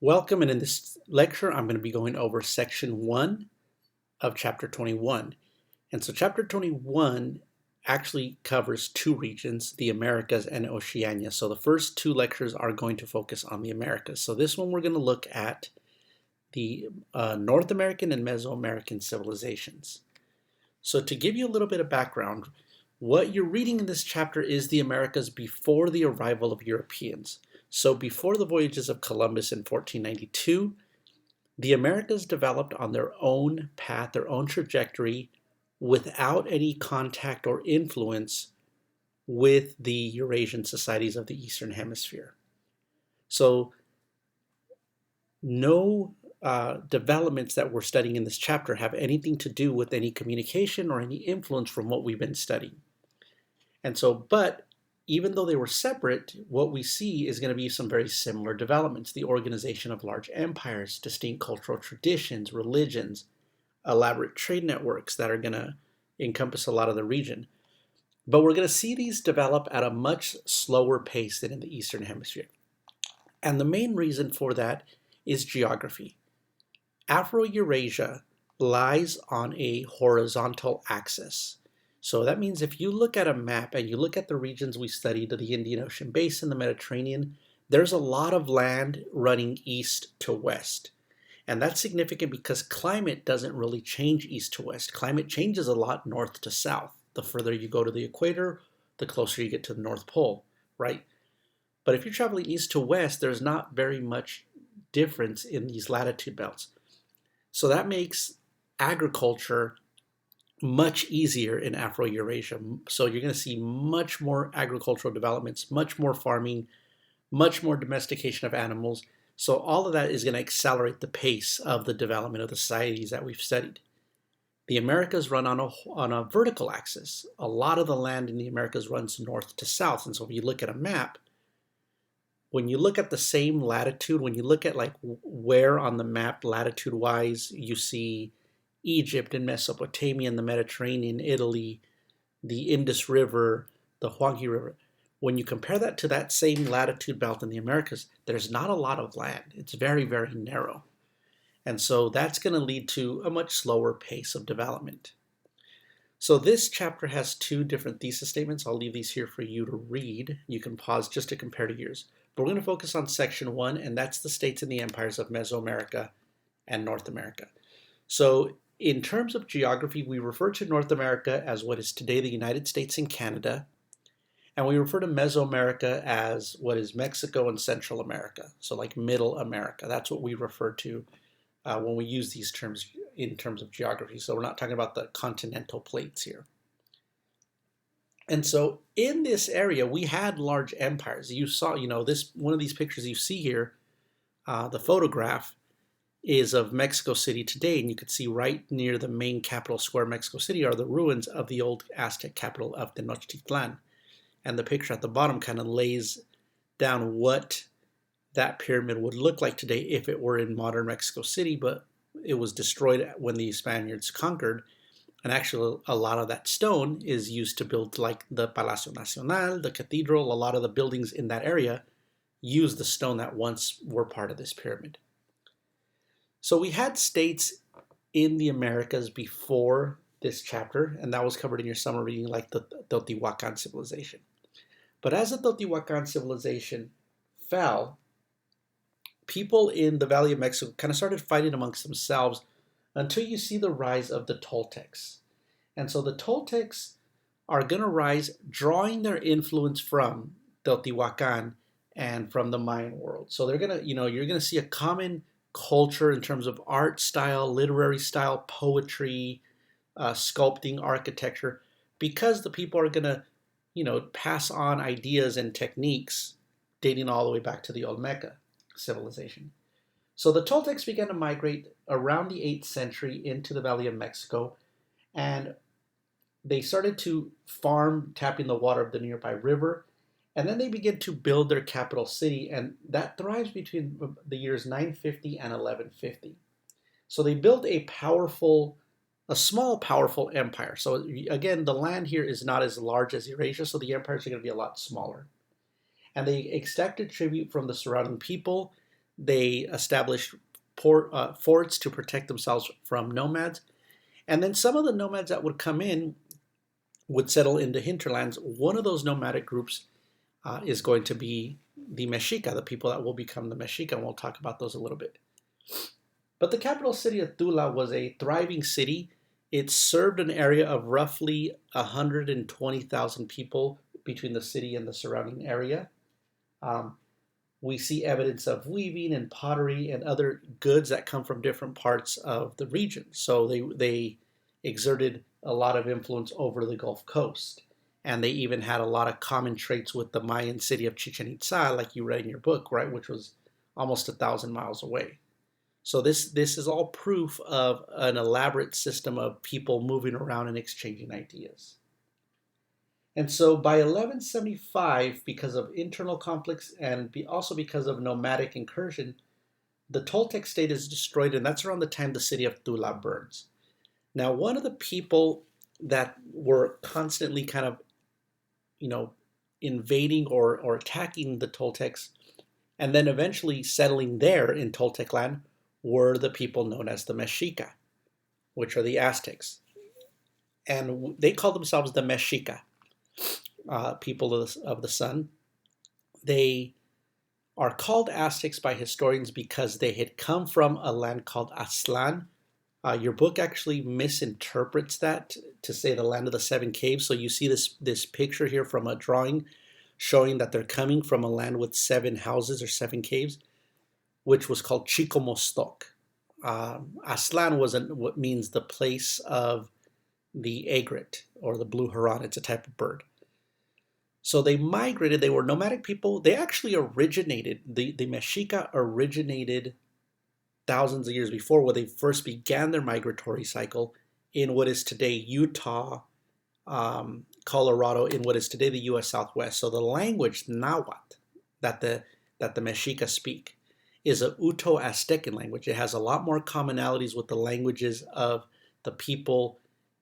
Welcome, and in this lecture, I'm going to be going over section 1 of chapter 21. And so chapter 21 actually covers two regions, the Americas and Oceania. So the first two lectures are going to focus on the Americas. So this one we're going to look at the North American and Mesoamerican civilizations. So to give you a little bit of background, what you're reading in this chapter is the Americas before the arrival of Europeans. So before the voyages of Columbus in 1492, the Americas developed on their own path, their own trajectory, without any contact or influence with the Eurasian societies of the Eastern Hemisphere. So no developments that we're studying in this chapter have anything to do with any communication or any influence from what we've been studying. And so, but even though they were separate, what we see is going to be some very similar developments. The organization of large empires, distinct cultural traditions, religions, elaborate trade networks that are going to encompass a lot of the region. But we're going to see these develop at a much slower pace than in the Eastern Hemisphere. And the main reason for that is geography. Afro-Eurasia lies on a horizontal axis. So that means if you look at a map and you look at the regions we studied, the Indian Ocean Basin, the Mediterranean, there's a lot of land running east to west. And that's significant because climate doesn't really change east to west. Climate changes a lot north to south. The further you go to the equator, the closer you get to the North Pole, right? But if you're traveling east to west, there's not very much difference in these latitude belts. So that makes agriculture much easier in Afro-Eurasia. So you're going to see much more agricultural developments, much more farming, much more domestication of animals. So all of that is going to accelerate the pace of the development of the societies that we've studied. The Americas run on a vertical axis. A lot of the land in the Americas runs north to south. And so if you look at a map, when you look at the same latitude, when you look at like where on the map latitude-wise you see Egypt and Mesopotamia and the Mediterranean, Italy, the Indus River, the Huanghe River, when you compare that to that same latitude belt in the Americas, there's not a lot of land. It's very, very narrow. And so that's going to lead to a much slower pace of development. So this chapter has two different thesis statements. I'll leave these here for you to read. You can pause just to compare to yours. But we're going to focus on section 1, and that's the states and the empires of Mesoamerica and North America. So in terms of geography, we refer to North America as what is today the United States and Canada, and we refer to Mesoamerica as what is Mexico and Central America, so like Middle America. That's what we refer to when we use these terms in terms of geography. So we're not talking about the continental plates here. And so in this area, we had large empires. You saw, this one of these pictures you see here, the photograph is of Mexico City today, and you can see right near the main capital square, Mexico City, are the ruins of the old Aztec capital of Tenochtitlan. And the picture at the bottom kind of lays down what that pyramid would look like today if it were in modern Mexico City, but it was destroyed when the Spaniards conquered. And actually, a lot of that stone is used to build like the Palacio Nacional, the cathedral. A lot of the buildings in that area use the stone that once were part of this pyramid. So we had states in the Americas before this chapter, and that was covered in your summer reading, like the Teotihuacan civilization. But as the Teotihuacan civilization fell, people in the Valley of Mexico kind of started fighting amongst themselves until you see the rise of the Toltecs. And so the Toltecs are going to rise, drawing their influence from Teotihuacan and from the Mayan world. So they're going to, you're going to see a common culture in terms of art style, literary style, poetry, sculpting, architecture, because the people are going to, pass on ideas and techniques dating all the way back to the Olmeca civilization. So the Toltecs began to migrate around the 8th century into the Valley of Mexico, and they started to farm, tapping the water of the nearby river, and then they began to build their capital city, and that thrives between the years 950 and 1150. So they built a small, powerful empire. So again, the land here is not as large as Eurasia, so the empires are going to be a lot smaller. And they exacted tribute from the surrounding people. They established forts to protect themselves from nomads. And then some of the nomads that would come in would settle into hinterlands. One of those nomadic groups is going to be the Mexica, the people that will become the Mexica, and we'll talk about those a little bit. But the capital city of Tula was a thriving city. It served an area of roughly 120,000 people between the city and the surrounding area. Um, we see evidence of weaving and pottery and other goods that come from different parts of the region. So they exerted a lot of influence over the Gulf Coast. And they even had a lot of common traits with the Mayan city of Chichen Itza, like you read in your book, right, which was almost 1,000 miles away. So this is all proof of an elaborate system of people moving around and exchanging ideas. And so by 1175, because of internal conflicts and also because of nomadic incursion, the Toltec state is destroyed, and that's around the time the city of Tula burns. Now, one of the people that were constantly kind of, invading or attacking the Toltecs, and then eventually settling there in Toltec land, were the people known as the Mexica, which are the Aztecs. And they call themselves the Mexica, people of the sun. They are called Aztecs by historians because they had come from a land called Aztlan. Your book actually misinterprets that to say the land of the seven caves. So you see this picture here from a drawing showing that they're coming from a land with 7 houses or 7 caves, which was called Chicomostoc. Aztlan was what means the place of the egret or the blue heron. It's a type of bird. So they migrated. They were nomadic people. They actually originated, the Mexica originated thousands of years before, where they first began their migratory cycle in what is today Utah, Colorado, in what is today the U.S. Southwest. So the language Nahuatl that the Mexica speak is a Uto-Aztecan language. It has a lot more commonalities with the languages of the people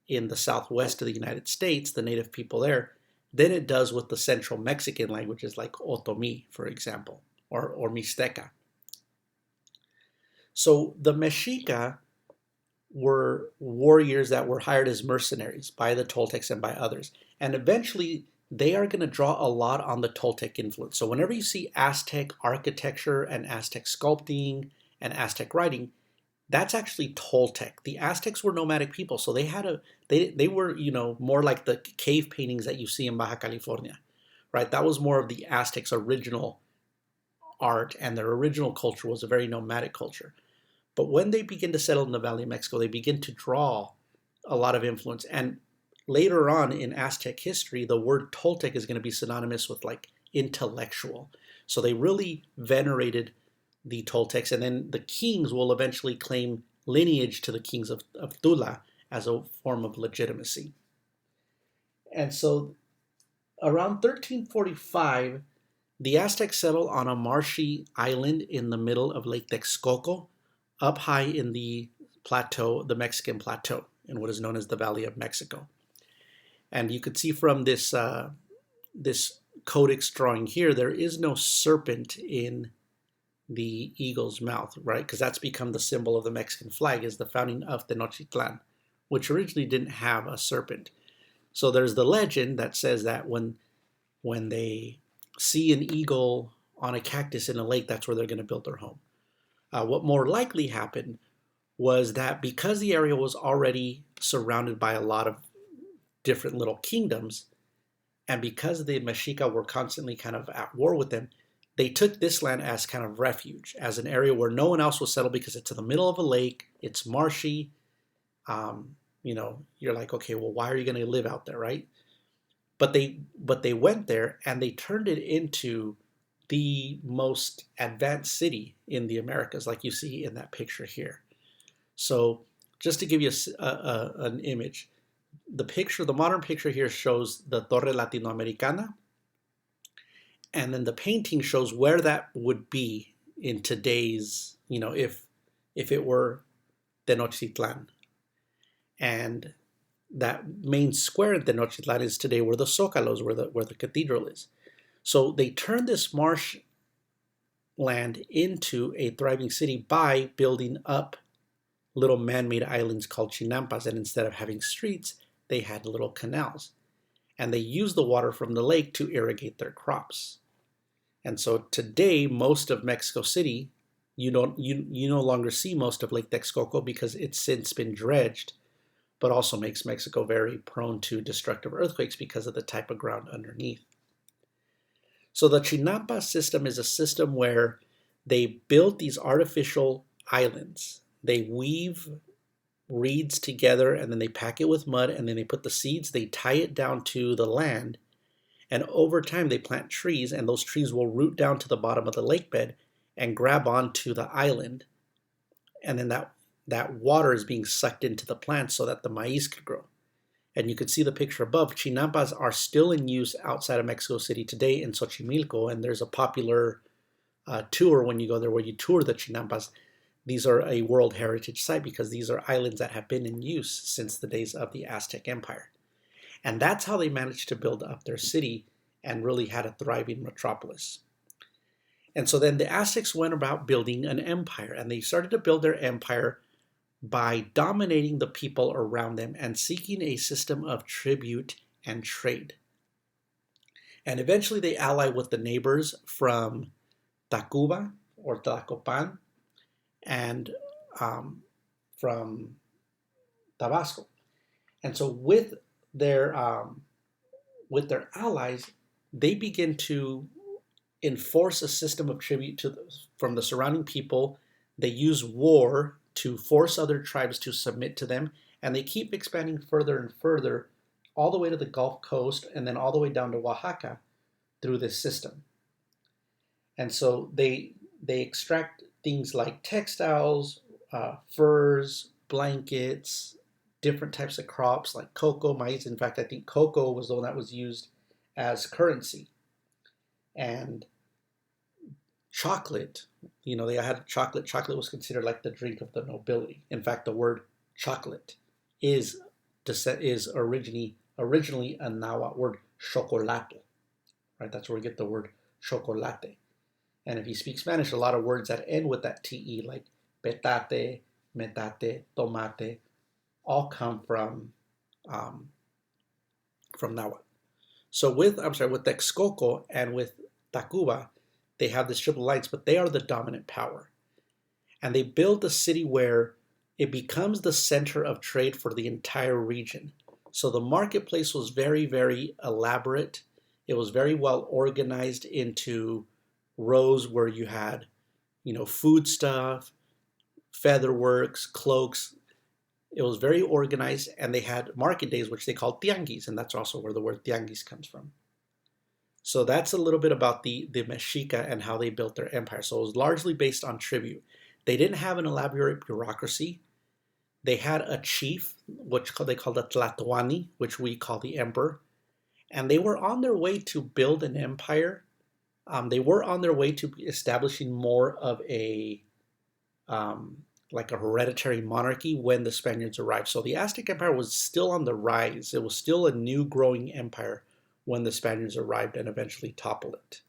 in the southwest of the United States, the native people there, than it does with the central Mexican languages like Otomi, for example, or Mixteca. So the Mexica were warriors that were hired as mercenaries by the Toltecs and by others. And eventually, they are going to draw a lot on the Toltec influence. So whenever you see Aztec architecture and Aztec sculpting and Aztec writing, that's actually Toltec. The Aztecs were nomadic people, so they were, more like the cave paintings that you see in Baja California, right? That was more of the Aztecs' original art, and their original culture was a very nomadic culture. But when they begin to settle in the Valley of Mexico, they begin to draw a lot of influence. And later on in Aztec history, the word Toltec is going to be synonymous with like intellectual. So they really venerated the Toltecs, and then the kings will eventually claim lineage to the kings of Tula as a form of legitimacy. And so around 1345, the Aztecs settled on a marshy island in the middle of Lake Texcoco, up high in the plateau, the Mexican plateau, in what is known as the Valley of Mexico. And you could see from this codex drawing here, there is no serpent in the eagle's mouth, right? Because that's become the symbol of the Mexican flag, is the founding of Tenochtitlan, which originally didn't have a serpent. So there's the legend that says that when they see an eagle on a cactus in a lake, that's where they're going to build their home. What more likely happened was that because the area was already surrounded by a lot of different little kingdoms, and because the Mexica were constantly kind of at war with them, they took this land as kind of refuge, as an area where no one else will settle because it's in the middle of a lake, it's marshy. You're like, okay, well, why are you going to live out there, right? But they went there and they turned it into the most advanced city in the Americas, like you see in that picture here. So just to give you an image, the modern picture here shows the Torre Latinoamericana, and then the painting shows where that would be in today's, if it were Tenochtitlan. And that main square in Tenochtitlan is today where the Zócalos, where the cathedral is. So they turned this marsh land into a thriving city by building up little man-made islands called chinampas. And instead of having streets, they had little canals. And they used the water from the lake to irrigate their crops. And so today, most of Mexico City, you no longer see most of Lake Texcoco because it's since been dredged, but also makes Mexico very prone to destructive earthquakes because of the type of ground underneath. So the Chinampa system is a system where they build these artificial islands. They weave reeds together and then they pack it with mud and then they put the seeds, they tie it down to the land, and over time they plant trees, and those trees will root down to the bottom of the lake bed and grab onto the island, and then that water is being sucked into the plants so that the maize could grow. And you can see the picture above. Chinampas are still in use outside of Mexico City today in Xochimilco, and there's a popular tour when you go there where you tour the Chinampas. These are a World Heritage Site because these are islands that have been in use since the days of the Aztec Empire. And that's how they managed to build up their city and really had a thriving metropolis. And so then the Aztecs went about building an empire, and they started to build their empire by dominating the people around them and seeking a system of tribute and trade. And eventually they ally with the neighbors from Tacuba or Tlacopan and from Tabasco. And so with their allies, they begin to enforce a system of tribute from the surrounding people. They use war to force other tribes to submit to them, and they keep expanding further and further all the way to the Gulf Coast and then all the way down to Oaxaca through this system. And so they extract things like textiles, furs, blankets, different types of crops like cocoa, maize. In fact, I think cocoa was the one that was used as currency. And chocolate, they had chocolate. Chocolate was considered like the drink of the nobility. In fact, the word chocolate is originally a Nahuatl word, chocolate, right? That's where we get the word chocolate. And if you speak Spanish, a lot of words that end with that te, like petate, metate, tomate, all come from Nahuatl. So with Texcoco and with Tacuba, they have this triple alliance, but they are the dominant power. And they build a city where it becomes the center of trade for the entire region. So the marketplace was very, very elaborate. It was very well organized into rows where you had, food stuff, featherworks, cloaks. It was very organized, and they had market days, which they called tianguis, and that's also where the word tianguis comes from. So that's a little bit about the Mexica and how they built their empire. So it was largely based on tribute. They didn't have an elaborate bureaucracy. They had a chief, which they called a Tlatoani, which we call the emperor. And they were on their way to build an empire. They were on their way to establishing more of like a hereditary monarchy when the Spaniards arrived. So the Aztec Empire was still on the rise. It was still a new growing empire when the Spaniards arrived and eventually toppled it.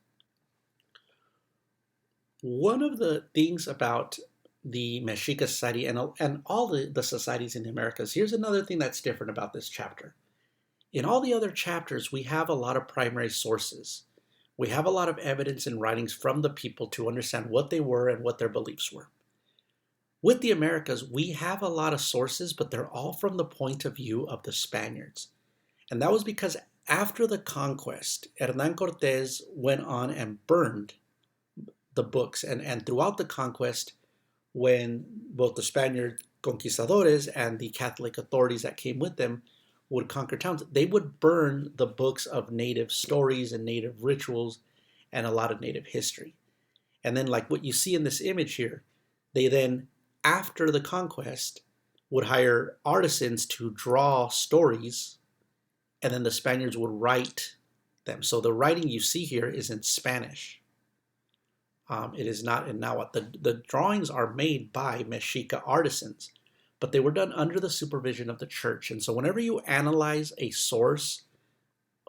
One of the things about the Mexica society and all the societies in the Americas, here's another thing that's different about this chapter. In all the other chapters, we have a lot of primary sources. We have a lot of evidence and writings from the people to understand what they were and what their beliefs were. With the Americas, we have a lot of sources, but they're all from the point of view of the Spaniards. And that was because after the conquest, Hernán Cortés went on and burned the books. And throughout the conquest, when both the Spaniard conquistadores and the Catholic authorities that came with them would conquer towns, they would burn the books of native stories and native rituals and a lot of native history. And then like what you see in this image here, they then, after the conquest, would hire artisans to draw stories, and then the Spaniards would write them. So the writing you see here is in Spanish. It is not in Nahuatl. The drawings are made by Mexica artisans, but they were done under the supervision of the church. And so whenever you analyze a source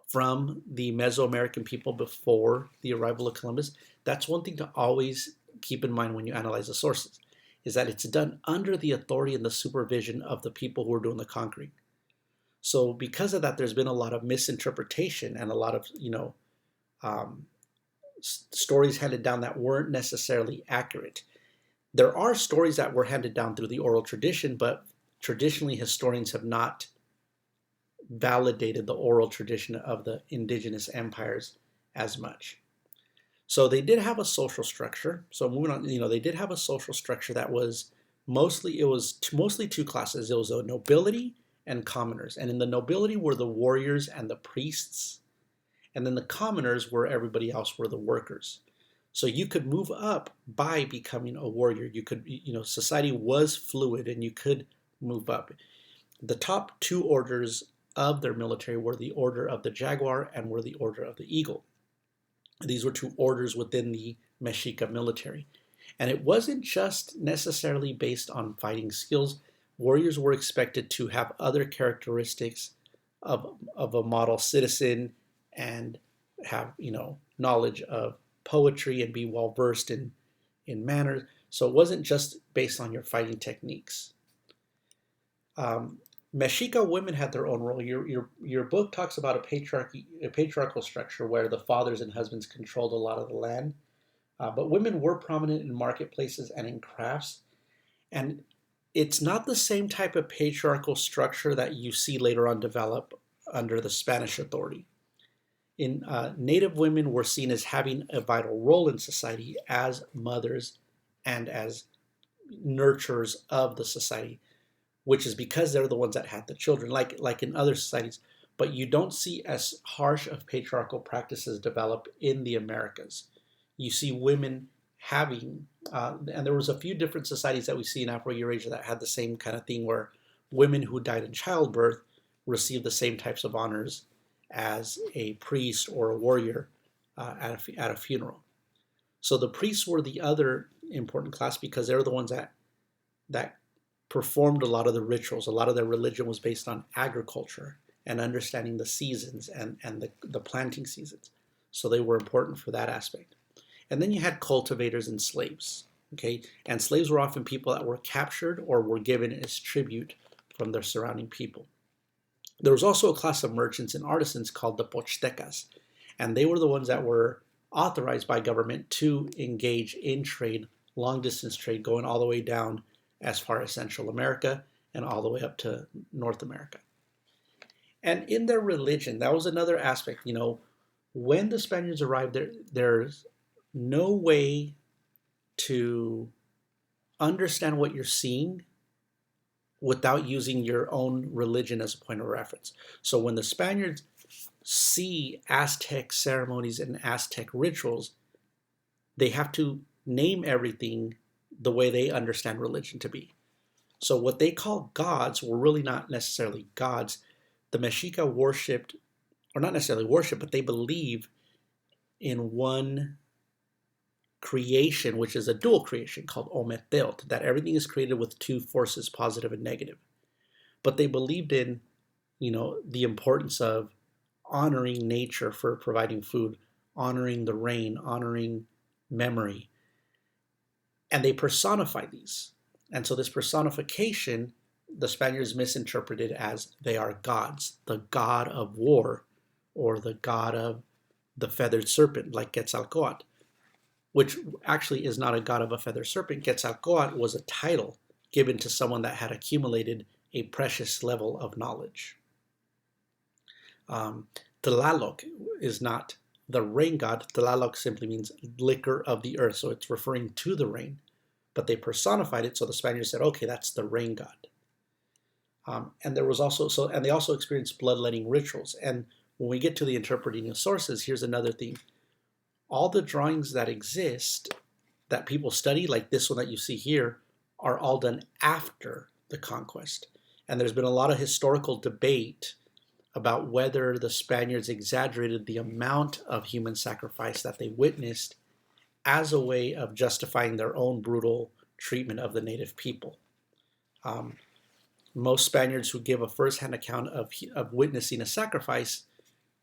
from the Mesoamerican people before the arrival of Columbus. That's one thing to always keep in mind when you analyze the sources, is that it's done under the authority and the supervision of the people who are doing the conquering. So because of that, there's been a lot of misinterpretation and a lot of, um, stories handed down that weren't necessarily accurate. There are stories that were handed down through the oral tradition, but traditionally historians have not validated the oral tradition of the indigenous empires as much. So they did have a social structure. So moving on, they did have a social structure that was mostly two classes. It was a nobility and commoners. And in the nobility were the warriors and the priests. And then the commoners were everybody else, were the workers. So you could move up by becoming a warrior. You could, society was fluid and you could move up. The top two orders of their military were the Order of the Jaguar and were the Order of the Eagle. These were two orders within the Mexica military. And it wasn't just necessarily based on fighting skills. Warriors were expected to have other characteristics of a model citizen and have, knowledge of poetry and be well versed in manners. So it wasn't just based on your fighting techniques. Mexica women had their own role. Your book talks about a patriarchal structure where the fathers and husbands controlled a lot of the land, but women were prominent in marketplaces and in crafts. And it's not the same type of patriarchal structure that you see later on develop under the Spanish authority. Native women were seen as having a vital role in society as mothers and as nurturers of the society, which is because they're the ones that had the children, like in other societies. But you don't see as harsh of patriarchal practices develop in the Americas. You see women having, and there was a few different societies that we see in Afro-Eurasia that had the same kind of thing, where women who died in childbirth received the same types of honors as a priest or a warrior at a funeral. So the priests were the other important class because they're the ones that performed a lot of the rituals. A lot of their religion was based on agriculture and understanding the seasons and the planting seasons. So they were important for that aspect. And then you had cultivators and slaves. Okay, and slaves were often people that were captured or were given as tribute from their surrounding people. There was also a class of merchants and artisans called the Pochtecas, and they were the ones that were authorized by government to engage in trade, long distance trade, going all the way down as far as Central America and all the way up to North America. And in their religion, that was another aspect. When the Spaniards arrived, there's no way to understand what you're seeing without using your own religion as a point of reference. So when the Spaniards see Aztec ceremonies and Aztec rituals, they have to name everything the way they understand religion to be. So what they call gods were really not necessarily gods. The Mexica worshipped, or not necessarily worship, but they believe in one creation, which is a dual creation called Ometeotl, that everything is created with two forces, positive and negative. But they believed in, the importance of honoring nature for providing food, honoring the rain, honoring memory. And they personify these. And so this personification, the Spaniards misinterpreted as they are gods, the god of war, or the god of the feathered serpent, like Quetzalcoatl, which actually is not a god of a feathered serpent. Quetzalcoatl was a title given to someone that had accumulated a precious level of knowledge. Tlaloc is not the rain god. Tlaloc simply means liquor of the earth, so it's referring to the rain. But they personified it, so the Spaniards said, okay, that's the rain god. And there was also, and they also experienced bloodletting rituals. And when we get to the interpreting of sources, here's another thing. All the drawings that exist that people study, like this one that you see here, are all done after the conquest. And there's been a lot of historical debate about whether the Spaniards exaggerated the amount of human sacrifice that they witnessed as a way of justifying their own brutal treatment of the native people. Most Spaniards who give a first-hand account of witnessing a sacrifice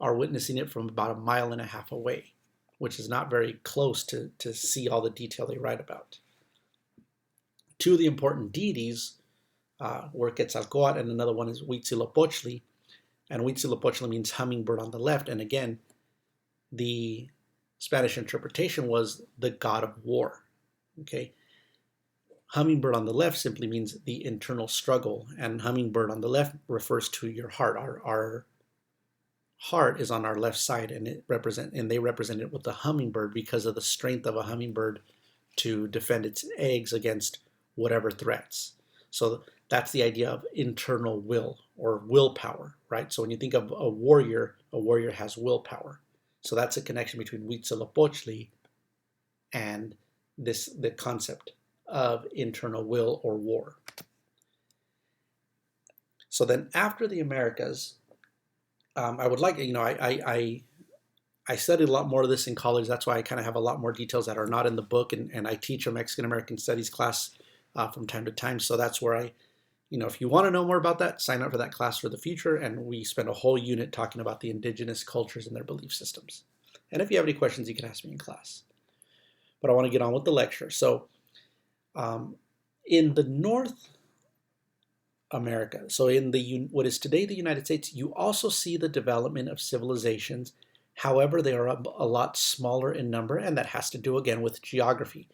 are witnessing it from about 1.5 miles away, which is not very close to see all the detail they write about. Two of the important deities were Quetzalcoatl, and another one is Huitzilopochtli. And Huitzilopochtli means hummingbird on the left. And again, the Spanish interpretation was the god of war. Okay, hummingbird on the left simply means the internal struggle, and hummingbird on the left refers to your heart. Our heart is on our left side, and they represent it with the hummingbird because of the strength of a hummingbird to defend its eggs against whatever threats. So that's the idea of internal will or willpower, right? So when you think of a warrior has willpower. So that's a connection between Huitzilopochtli and the concept of internal will or war. So then after the Americas, I would like, I studied a lot more of this in college. That's why I kind of have a lot more details that are not in the book, and I teach a Mexican American Studies class from time to time. So that's where if you want to know more about that, sign up for that class for the future, and we spend a whole unit talking about the indigenous cultures and their belief systems. And if you have any questions, you can ask me in class. But I want to get on with the lecture. So in the North America, so in what is today the United States, you also see the development of civilizations. However, they are a lot smaller in number, and that has to do again with geography.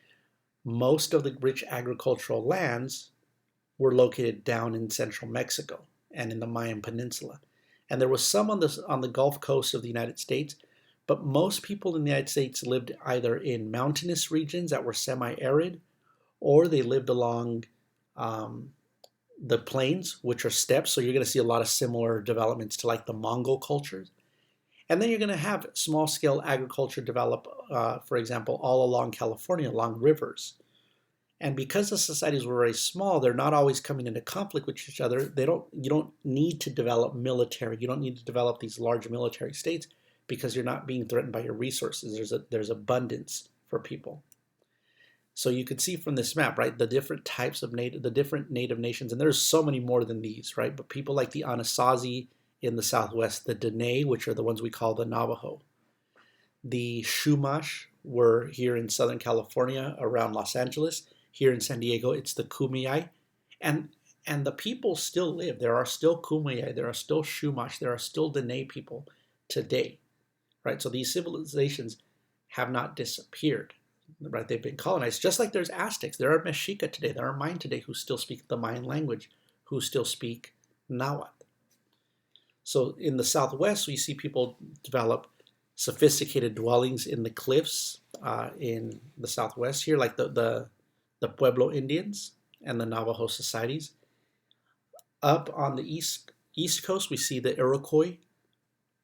Most of the rich agricultural lands were located down in central Mexico and in the Mayan Peninsula. And there was some on the Gulf Coast of the United States, but most people in the United States lived either in mountainous regions that were semi-arid, or they lived along the plains, which are steppes. So you're going to see a lot of similar developments to like the Mongol cultures. And then you're going to have small-scale agriculture develop, for example, all along California, along rivers. And because the societies were very small, they're not always coming into conflict with each other. You don't need to develop military. You don't need to develop these large military states because you're not being threatened by your resources. There's abundance for people. So you could see from this map, right, the different types of different native nations, and there's so many more than these, right? But people like the Anasazi in the Southwest, the Dene, which are the ones we call the Navajo. The Chumash were here in Southern California around Los Angeles. Here in San Diego, it's the Kumeyaay. And the people still live. There are still Kumeyaay, there are still Chumash, there are still Dene people today, right? So these civilizations have not disappeared, right? They've been colonized. Just like there's Aztecs, there are Mexica today, there are Mayan today who still speak the Mayan language, who still speak Nahuatl. So in the Southwest, we see people develop sophisticated dwellings in the cliffs in the Southwest here, like the Pueblo Indians and the Navajo societies. Up on the East Coast, we see the Iroquois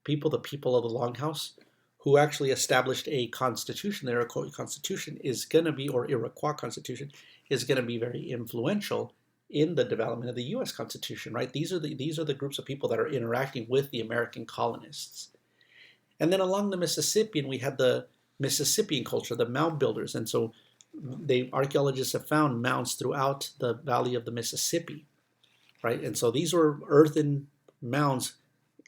people, the people of the Longhouse, who actually established a constitution. The Iroquois Constitution is going to be, or Iroquois Constitution, is going to be very influential in the development of the U.S. Constitution, right? These are the groups of people that are interacting with the American colonists. And then along the Mississippian, we had the Mississippian culture, the mound builders. And so archaeologists have found mounds throughout the valley of the Mississippi, right? And so these were earthen mounds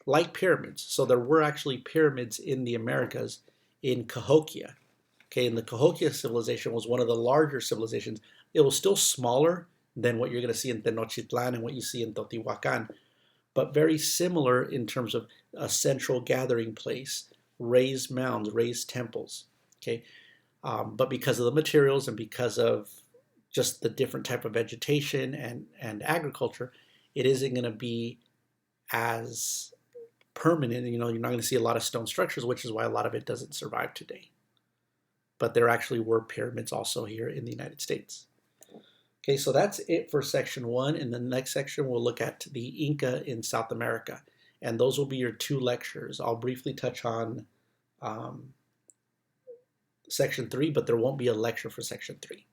like pyramids. So there were actually pyramids in the Americas in Cahokia. Okay, and the Cahokia civilization was one of the larger civilizations. It was still smaller than what you're going to see in Tenochtitlan and what you see in Teotihuacan, but very similar in terms of a central gathering place, raised mounds, raised temples. Okay, but because of the materials and because of just the different type of vegetation and agriculture, it isn't going to be as permanent. You're not going to see a lot of stone structures, which is why a lot of it doesn't survive today. But there actually were pyramids also here in the United States. Okay, so that's it for section 1. In the next section, we'll look at the Inca in South America. And those will be your 2 lectures. I'll briefly touch on section 3, but there won't be a lecture for section 3.